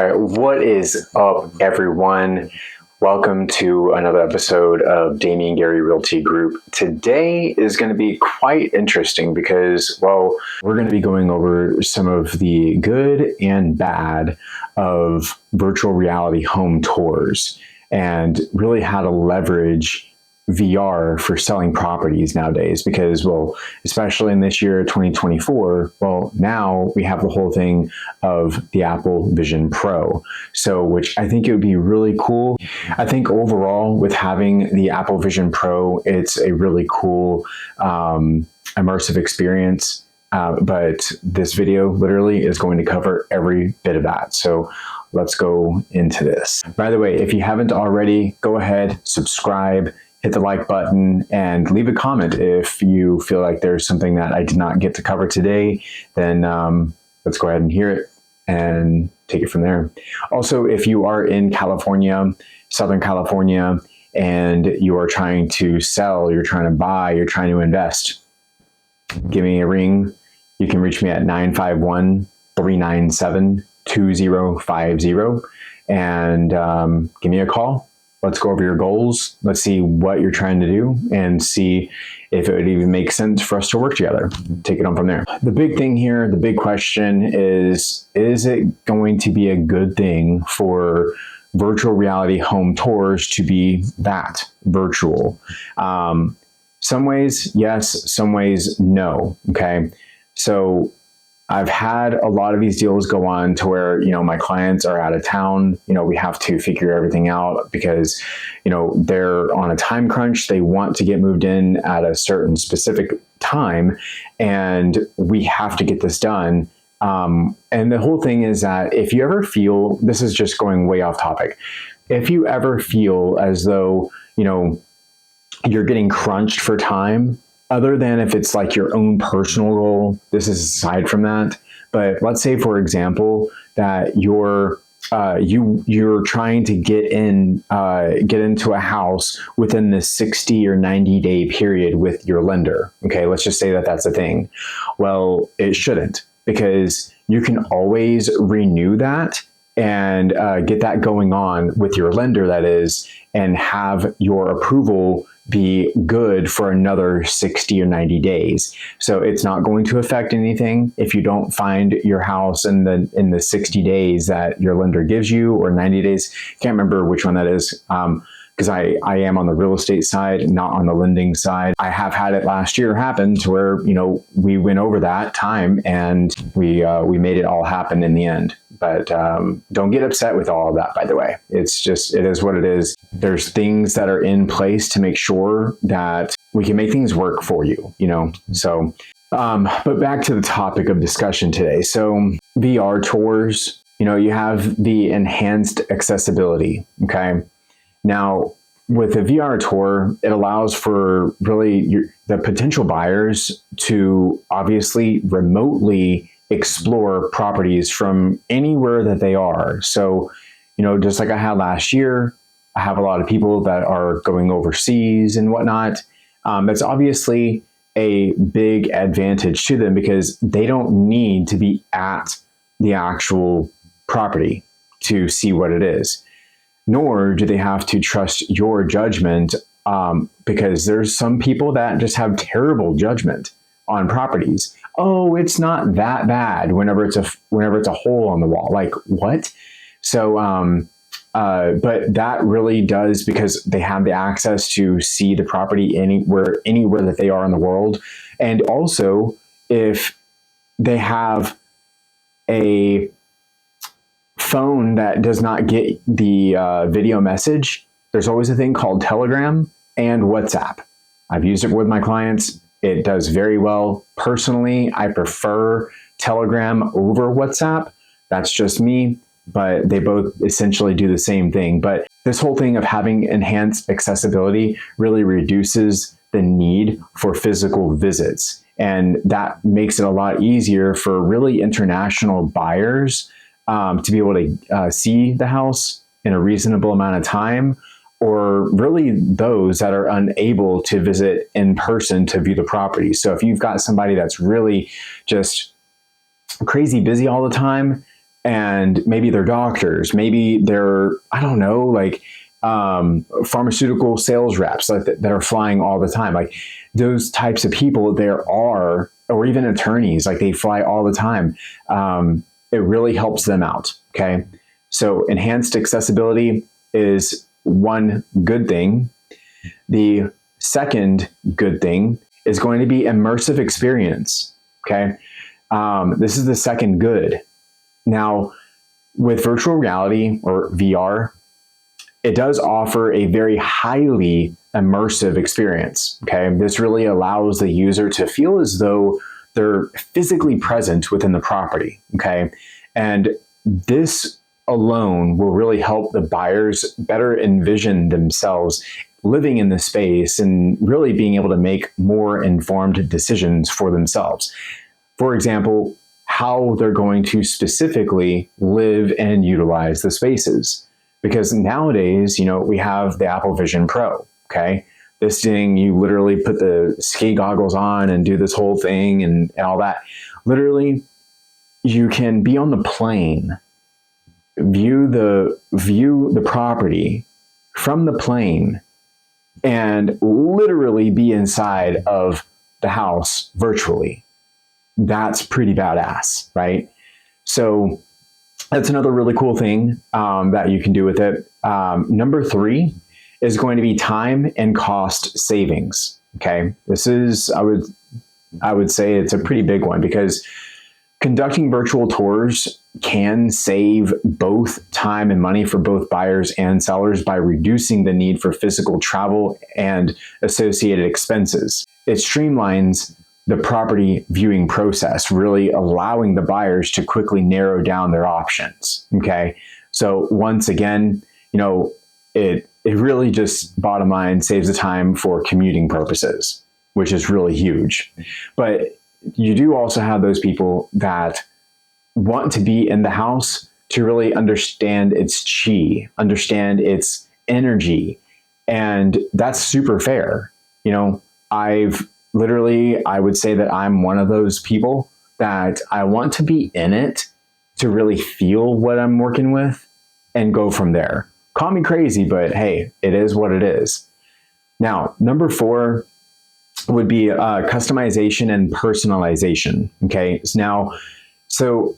All right, what is up, everyone? Welcome to another episode of Damian Gerry Realty Group. Today is going to be quite interesting because, well, we're going to be going over some of the good and bad of virtual reality home tours and really how to leverage VR for selling properties nowadays because, well, especially in this year, 2024, well, now we have the whole thing of the Apple Vision Pro. So, which I think it would be really cool. I think overall with having the Apple Vision Pro, it's a really cool immersive experience. But this video literally is going to cover every bit of that. So let's go into this. By the way, if you haven't already, go ahead, subscribe, hit the like button, and leave a comment if you feel like there's something that I did not get to cover today. Then let's go ahead and hear it and take it from there. Also, if you are in California, Southern California, and you are trying to sell, you're trying to buy, you're trying to invest, give me a ring. You can reach me at 951-397-2050 and give me a call. Let's go over your goals. Let's see what you're trying to do and see if it would even make sense for us to work together. Take it on from there. The big thing here, the big question is it going to be a good thing for virtual reality home tours to be that virtual? Some ways, yes, some ways, no. Okay. So I've had a lot of these deals go on to where, my clients are out of town. We have to figure everything out because, they're on a time crunch. They want to get moved in at a certain specific time, and we have to get this done. And the whole thing is that if you ever feel, this is just going way off topic, if you ever feel as though, you're getting crunched for time, other than if it's like your own personal goal, this is aside from that. But let's say, for example, that you're trying to get into a house within the 60 or 90-day period with your lender. Okay, let's just say that that's a thing. Well, it shouldn't, because you can always renew that and get that going on with your lender, that is, and have your approval be good for another 60 or 90 days. So it's not going to affect anything if you don't find your house in the 60 days that your lender gives you, or 90 days. Can't remember which one that is, because I am on the real estate side, not on the lending side. I have had it last year happen to where, we went over that time and we made it all happen in the end. But don't get upset with all of that, by the way. It is what it is. There's things that are in place to make sure that we can make things work for you, So, but back to the topic of discussion today. So VR tours, you have the enhanced accessibility, okay? Now, with a VR tour, it allows for really the potential buyers to obviously remotely explore properties from anywhere that they are. So, just like I had last year, I have a lot of people that are going overseas and whatnot. That's obviously a big advantage to them because they don't need to be at the actual property to see what it is. Nor do they have to trust your judgment, because there's some people that just have terrible judgment on properties. Oh, it's not that bad whenever it's a hole on the wall. Like, what? So, but that really does, because they have the access to see the property anywhere that they are in the world. And also, if they have a phone that does not get the video message, there's always a thing called Telegram and WhatsApp. I've used it with my clients. It does very well. Personally, I prefer Telegram over WhatsApp. That's just me, but they both essentially do the same thing. But this whole thing of having enhanced accessibility really reduces the need for physical visits. And that makes it a lot easier for really international buyers to be able to see the house in a reasonable amount of time, or really those that are unable to visit in person to view the property. So if you've got somebody that's really just crazy busy all the time, and maybe they're doctors, maybe they're, I don't know, like pharmaceutical sales reps that are flying all the time. Like those types of people there are, or even attorneys, like they fly all the time. It really helps them out. Okay. So enhanced accessibility is one good thing. The second good thing is going to be immersive experience. Okay. This is the second good. Now, with virtual reality or VR, it does offer a very highly immersive experience. Okay. This really allows the user to feel as though they're physically present within the property. Okay. And this alone will really help the buyers better envision themselves living in the space and really being able to make more informed decisions for themselves. For example, how they're going to specifically live and utilize the spaces. Because nowadays, we have the Apple Vision Pro, okay? This thing, you literally put the ski goggles on and do this whole thing and all that. Literally, you can be on the plane, view the property from the plane, and literally be inside of the house virtually. That's pretty badass, right? So that's another really cool thing that you can do with it. Number 3 is going to be time and cost savings. Okay, this is, I would say it's a pretty big one, because conducting virtual tours can save both time and money for both buyers and sellers by reducing the need for physical travel and associated expenses. It streamlines the property viewing process, really allowing the buyers to quickly narrow down their options. Okay. So once again, it really just, bottom line, saves the time for commuting purposes, which is really huge. But you do also have those people that want to be in the house to really understand its chi, understand its energy. And that's super fair. I would say that I'm one of those people that I want to be in it to really feel what I'm working with and go from there. Call me crazy, but hey, it is what it is. Now, number 4 would be customization and personalization. Okay. So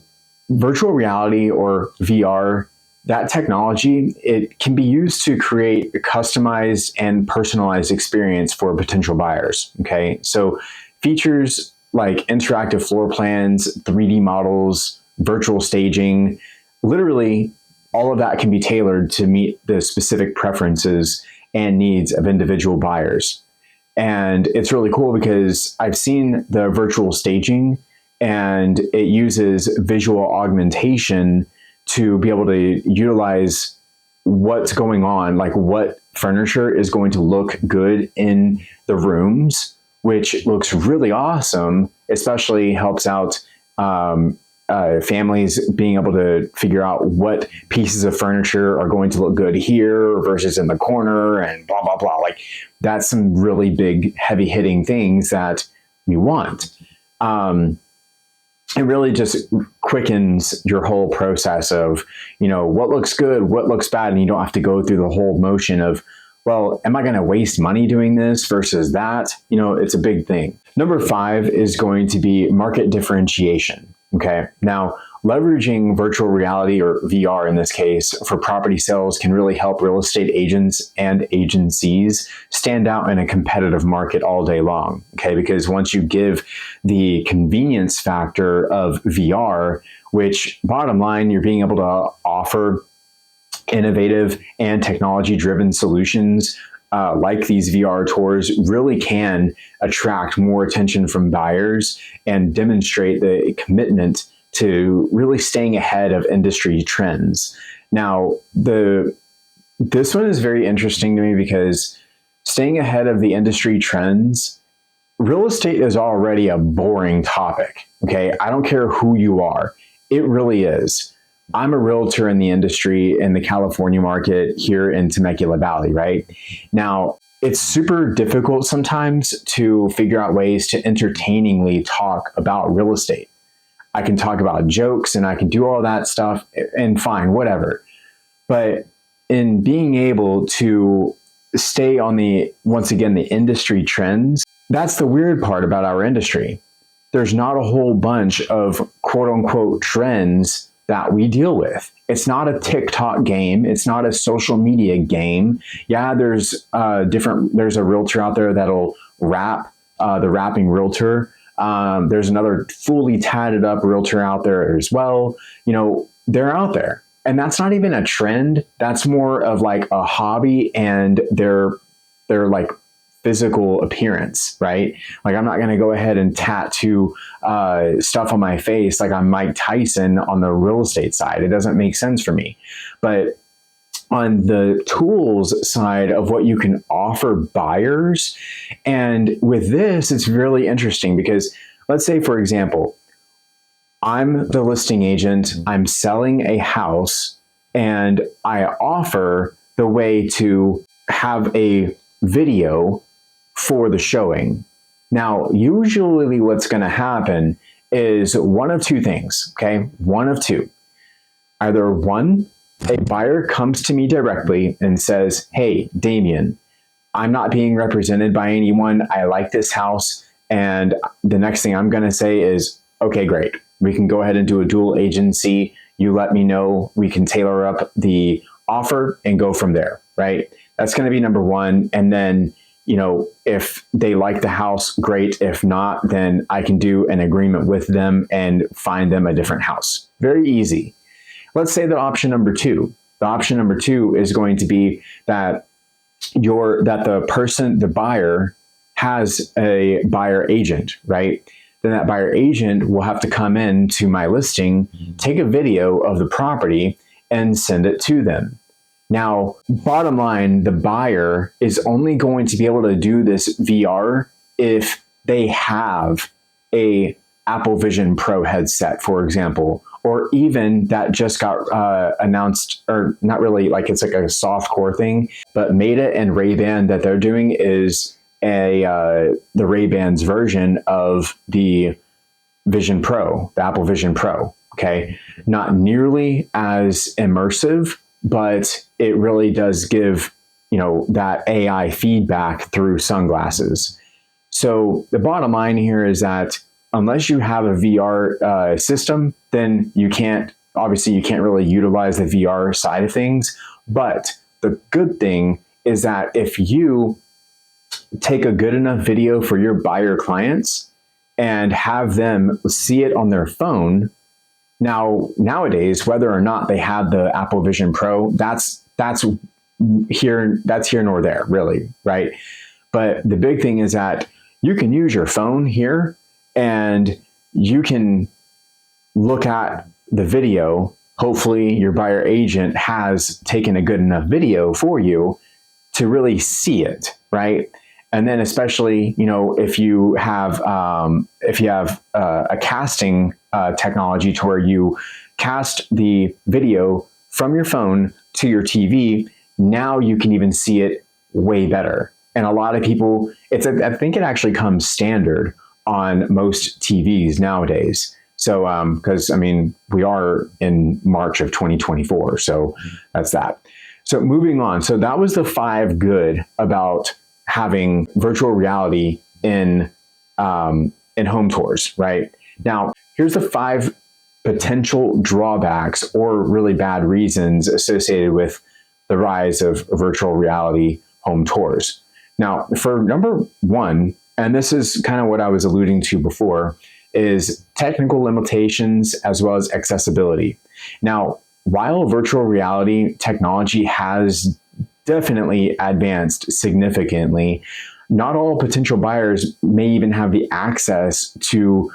virtual reality or VR, that technology, it can be used to create a customized and personalized experience for potential buyers. Okay. So features like interactive floor plans, 3D models, virtual staging, literally all of that can be tailored to meet the specific preferences and needs of individual buyers. And it's really cool because I've seen the virtual staging, and it uses visual augmentation to be able to utilize what's going on, like what furniture is going to look good in the rooms, which looks really awesome, especially helps out families being able to figure out what pieces of furniture are going to look good here versus in the corner and blah, blah, blah. Like that's some really big, heavy hitting things that we want. It really just quickens your whole process of, what looks good, what looks bad. And you don't have to go through the whole motion of, well, am I going to waste money doing this versus that? It's a big thing. Number 5 is going to be market differentiation. Okay. Now, leveraging virtual reality or VR in this case for property sales can really help real estate agents and agencies stand out in a competitive market all day long. Okay. Because once you give the convenience factor of VR, which bottom line, you're being able to offer innovative and technology-driven solutions like these VR tours really can attract more attention from buyers and demonstrate the commitment to really staying ahead of industry trends. Now, this one is very interesting to me because staying ahead of the industry trends, real estate is already a boring topic. Okay, I don't care who you are. It really is. I'm a realtor in the industry in the California market here in Temecula Valley, right? Now, it's super difficult sometimes to figure out ways to entertainingly talk about real estate. I can talk about jokes and I can do all that stuff and fine, whatever. But in being able to stay on once again, the industry trends, that's the weird part about our industry. There's not a whole bunch of quote unquote trends that we deal with. It's not a TikTok game. It's not a social media game. Yeah, there's a realtor out there that'll rap, the rapping realtor. There's another fully tatted up realtor out there as well. They're out there. And that's not even a trend. That's more of like a hobby and their like physical appearance, right? Like I'm not going to go ahead and tattoo stuff on my face like I'm Mike Tyson on the real estate side. It doesn't make sense for me. But on the tools side of what you can offer buyers, and with this, it's really interesting because let's say, for example, I'm the listing agent, I'm selling a house, and I offer the way to have a video for the showing. Now, usually what's going to happen is one of two things, okay? One of two. Either one, a buyer comes to me directly and says, hey, Damian, I'm not being represented by anyone. I like this house. And the next thing I'm going to say is, okay, great. We can go ahead and do a dual agency. You let me know. We can tailor up the offer and go from there, right? That's going to be number one. And then, if they like the house, great. If not, then I can do an agreement with them and find them a different house. Very easy. Let's say the option number two. The option number two is going to be that the buyer has a buyer agent, right? Then that buyer agent will have to come in to my listing, take a video of the property and send it to them. Now, bottom line, the buyer is only going to be able to do this VR if they have a Apple Vision Pro headset, for example, or even that just got announced, or not really, like it's like a soft core thing, but Meta and Ray-Ban that they're doing is the Ray-Ban's version of the Vision Pro, the Apple Vision Pro, okay? Not nearly as immersive, but it really does give, that AI feedback through sunglasses. So the bottom line here is that unless you have a VR system, then you can't really utilize the VR side of things. But the good thing is that if you take a good enough video for your buyer clients and have them see it on their phone, nowadays, whether or not they have the Apple Vision Pro, that's here nor there, really, right? But the big thing is that you can use your phone here and you can look at the video. Hopefully your buyer agent has taken a good enough video for you to really see it, right? And then especially, if you have a casting technology to where you cast the video from your phone to your TV, now you can even see it way better. And a lot of people, I think it actually comes standard on most TVs nowadays. So, because we are in March of 2024, so that's that. So moving on. So that was the 5 good about having virtual reality in home tours, right? Now, here's the 5 potential drawbacks or really bad reasons associated with the rise of virtual reality home tours. Now, for number 1, and this is kind of what I was alluding to before, is technical limitations as well as accessibility. Now, while virtual reality technology has definitely advanced significantly, not all potential buyers may even have the access to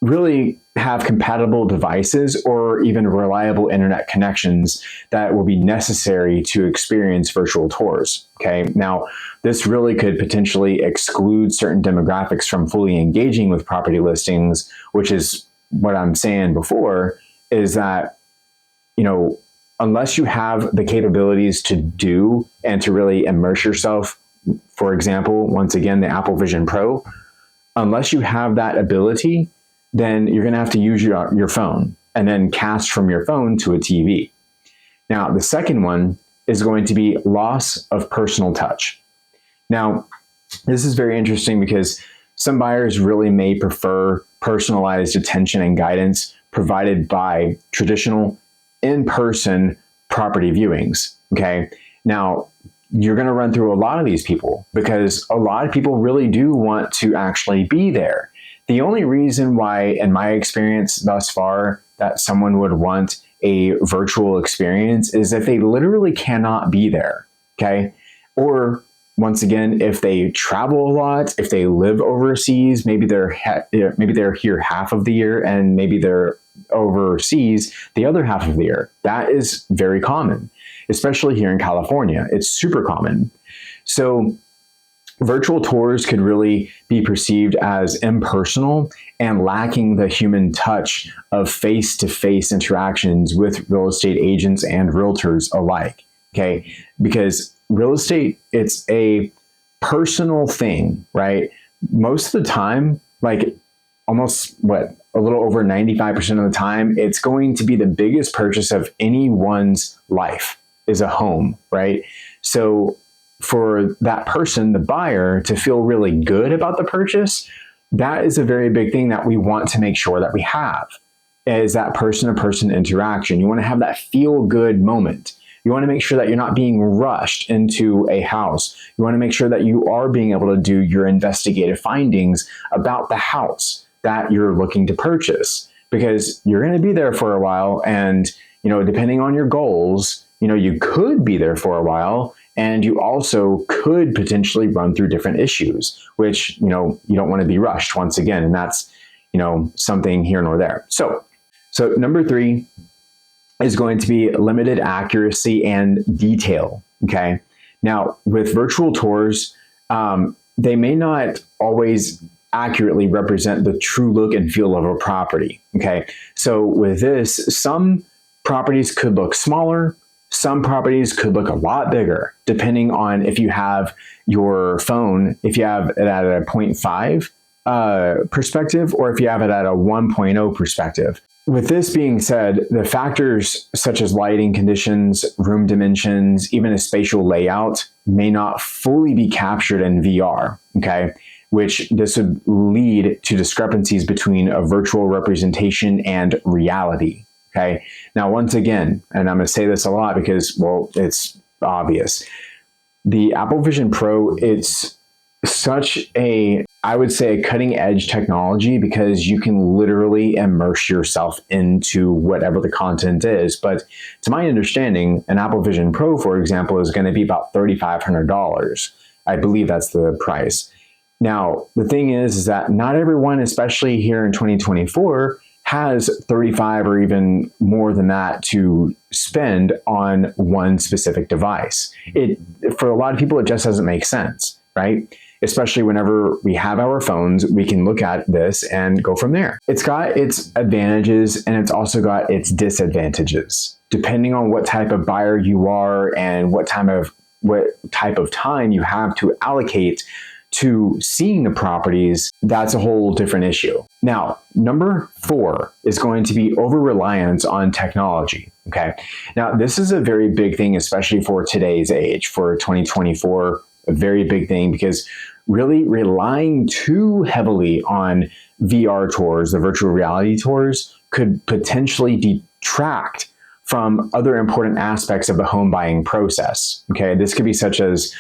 really have compatible devices or even reliable internet connections that will be necessary to experience virtual tours. Okay, now this really could potentially exclude certain demographics from fully engaging with property listings, which is what I'm saying before, is that, unless you have the capabilities to do and to really immerse yourself, for example, once again, the Apple Vision Pro, unless you have that ability, then you're going to have to use your phone and then cast from your phone to a TV. Now, the second one is going to be loss of personal touch. Now, this is very interesting because some buyers really may prefer personalized attention and guidance provided by traditional in-person property viewings, okay? Now, you're going to run through a lot of these people because a lot of people really do want to actually be there. The only reason why, in my experience thus far, that someone would want a virtual experience is if they literally cannot be there, okay? Or once again, if they travel a lot, if they live overseas, maybe they're here half of the year and maybe they're overseas the other half of the year. That is very common, especially here in California. It's super common. So virtual tours could really be perceived as impersonal and lacking the human touch of face-to-face interactions with real estate agents and realtors alike, okay? Because real estate, it's a personal thing, right? Most of the time, like almost a little over 95% of the time, it's going to be the biggest purchase of anyone's life is a home, right? So for that person, the buyer, to feel really good about the purchase, that is a very big thing that we want to make sure that we have, is that person-to-person interaction. You want to have that feel-good moment. You want to make sure that you're not being rushed into a house. You want to make sure that you are being able to do your investigative findings about the house that you're looking to purchase, because you're going to be there for a while. And, depending on your goals, you could be there for a while, and you also could potentially run through different issues, which, you don't want to be rushed once again. And that's, something here nor there. So number 3 is going to be limited accuracy and detail, okay? Now, with virtual tours, they may not always accurately represent the true look and feel of a property, okay? So with this, some properties could look smaller, some properties could look a lot bigger, depending on if you have your phone, if you have it at a 0.5 perspective, or if you have it at a 1.0 perspective. With this being said, the factors such as lighting conditions, room dimensions, even a spatial layout may not fully be captured in VR, okay? Which this would lead to discrepancies between a virtual representation and reality, okay? Now, once again, and I'm going to say this a lot because, well, it's obvious. The Apple Vision Pro, it's such a, I would say, a cutting edge technology because you can literally immerse yourself into whatever the content is. But to my understanding, an Apple Vision Pro, for example, is going to be about $3,500. I believe that's the price. Now, the thing is that not everyone, especially here in 2024, has 35 or even more than that to spend on one specific device. For a lot of people, it just doesn't make sense, right? Especially whenever we have our phones, we can look at this and go from there. It's got its advantages and it's also got its disadvantages. Depending on what type of buyer you are and what type of time you have to allocate to seeing the properties, that's a whole different issue. Now, number 4 is going to be over-reliance on technology, okay? Now, this is a very big thing, especially for today's age, for 2024, a very big thing, because really relying too heavily on VR tours, the virtual reality tours, could potentially detract from other important aspects of the home buying process, okay? This could be such as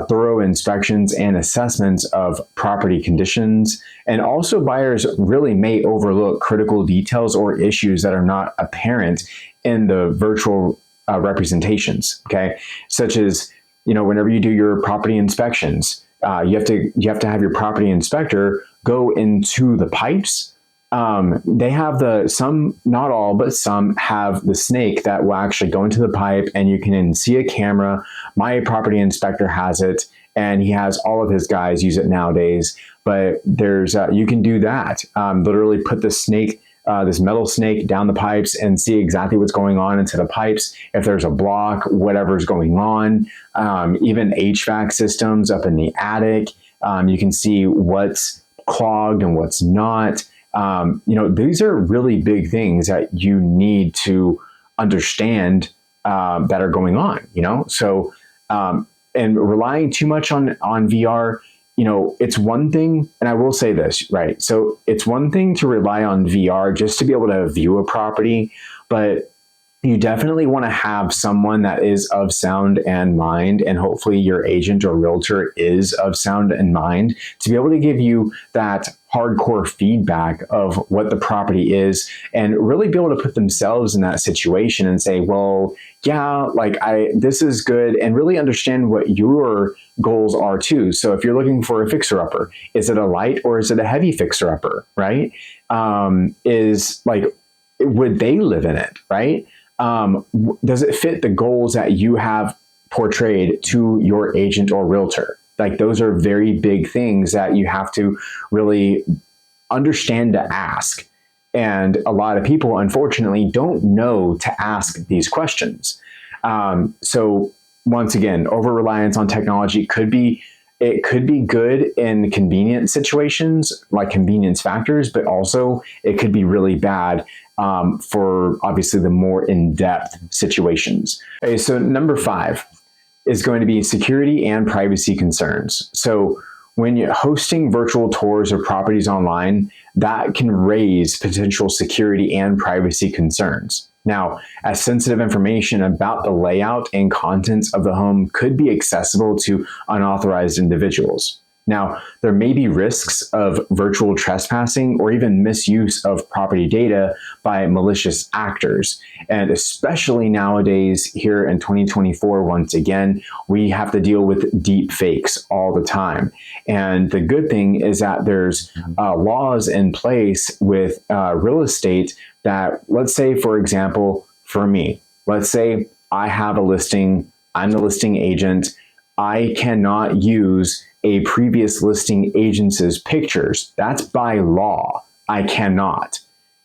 thorough inspections and assessments of property conditions. And also buyers really may overlook critical details or issues that are not apparent in the virtual representations, okay? Such as, whenever you do your property inspections, you have to have your property inspector go into the pipes. They have some, not all, but some have the snake that will actually go into the pipe and you can see a camera. My property inspector has it and he has all of his guys use it nowadays, but there's, you can do that. Literally put the snake, this metal snake down the pipes and see exactly what's going on into the pipes. If there's a block, whatever's going on, even HVAC systems up in the attic, you can see what's clogged and what's not. These are really big things that you need to understand that are going on, So, and relying too much on VR, it's one thing, and I will say this, right? So it's one thing to rely on VR just to be able to view a property, but you definitely want to have someone that is of sound and mind, and hopefully your agent or realtor is of sound and mind to be able to give you that hardcore feedback of what the property is and really be able to put themselves in that situation and say, well, yeah, this is good, and really understand what your goals are too. So if you're looking for a fixer-upper, is it a light or is it a heavy fixer-upper, right? Would they live in it, right? Does it fit the goals that you have portrayed to your agent or realtor? Those are very big things that you have to really understand to ask. And a lot of people, unfortunately, don't know to ask these questions. So once again, over-reliance on technology could be good in convenient situations, like convenience factors, but also it could be really bad for obviously the more in-depth situations. Okay, so number 5 is going to be security and privacy concerns. So when you're hosting virtual tours of properties online, that can raise potential security and privacy concerns. Now, as sensitive information about the layout and contents of the home could be accessible to unauthorized individuals. Now, there may be risks of virtual trespassing or even misuse of property data by malicious actors. And especially nowadays here in 2024, once again, we have to deal with deep fakes all the time. And the good thing is that there's laws in place with real estate that, let's say, for example, for me, let's say I have a listing, I'm the listing agent, I cannot use a previous listing agent's pictures. That's by law. I cannot.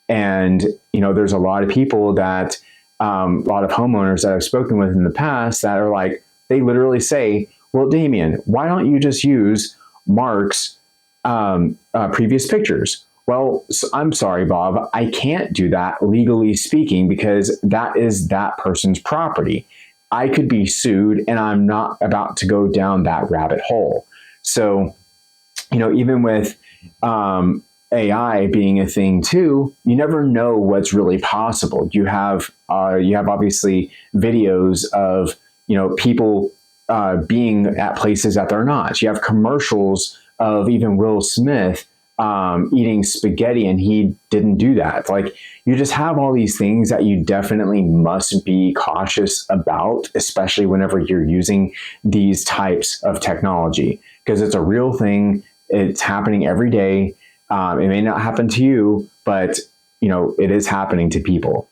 And, there's a lot of people that, a lot of homeowners that I've spoken with in the past that are like, they literally say, well, Damian, why don't you just use Mark's previous pictures? Well, I'm sorry, Bob, I can't do that legally speaking because that is that person's property. I could be sued, and I'm not about to go down that rabbit hole. So, even with AI being a thing too, you never know what's really possible. You have obviously videos of people being at places that they're not. You have commercials of even Will Smith eating spaghetti, and he didn't do that. You just have all these things that you definitely must be cautious about, especially whenever you're using these types of technology, because it's a real thing. It's happening every day. It may not happen to you, but it is happening to people.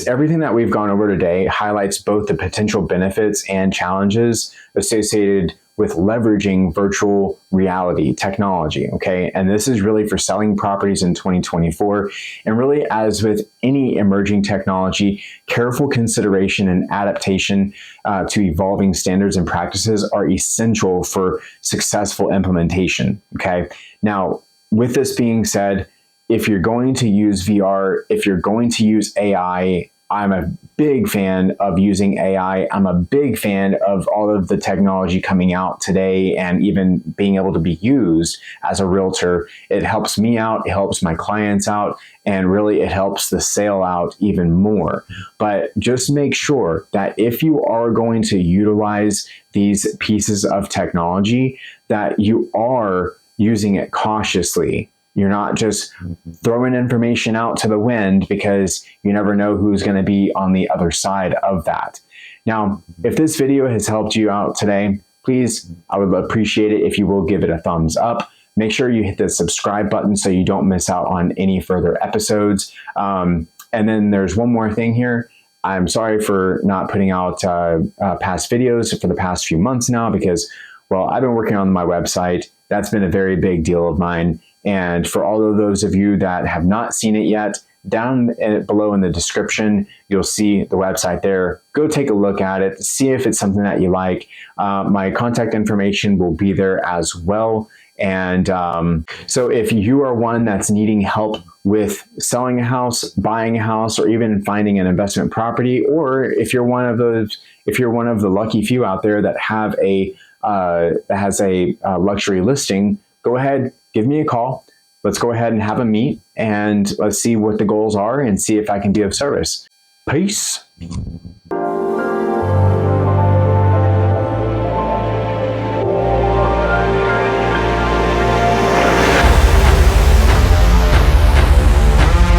Everything that we've gone over today highlights both the potential benefits and challenges associated with leveraging virtual reality technology, okay? And this is really for selling properties in 2024. And really, as with any emerging technology, careful consideration and adaptation to evolving standards and practices are essential for successful implementation, okay? Now, with this being said, if you're going to use VR, if you're going to use AI, I'm a big fan of using AI. I'm a big fan of all of the technology coming out today and even being able to be used as a realtor. It helps me out, it helps my clients out, and really it helps the sale out even more. But just make sure that if you are going to utilize these pieces of technology, that you are using it cautiously. You're not just throwing information out to the wind, because you never know who's going to be on the other side of that. Now, if this video has helped you out today, please, I would appreciate it if you will give it a thumbs up. Make sure you hit the subscribe button so you don't miss out on any further episodes. And then there's one more thing here. I'm sorry for not putting out past videos for the past few months now, because, well, I've been working on my website. That's been a very big deal of mine. And for all of those of you that have not seen it yet, down below in the description, you'll see the website there. Go take a look at it, see if it's something that you like. My contact information will be there as well. And so if you are one that's needing help with selling a house, buying a house, or even finding an investment property, or if you're one of the lucky few out there that have has a luxury listing, go ahead, give me a call. Let's go ahead and have a meet, and let's see what the goals are and see if I can be of service. Peace.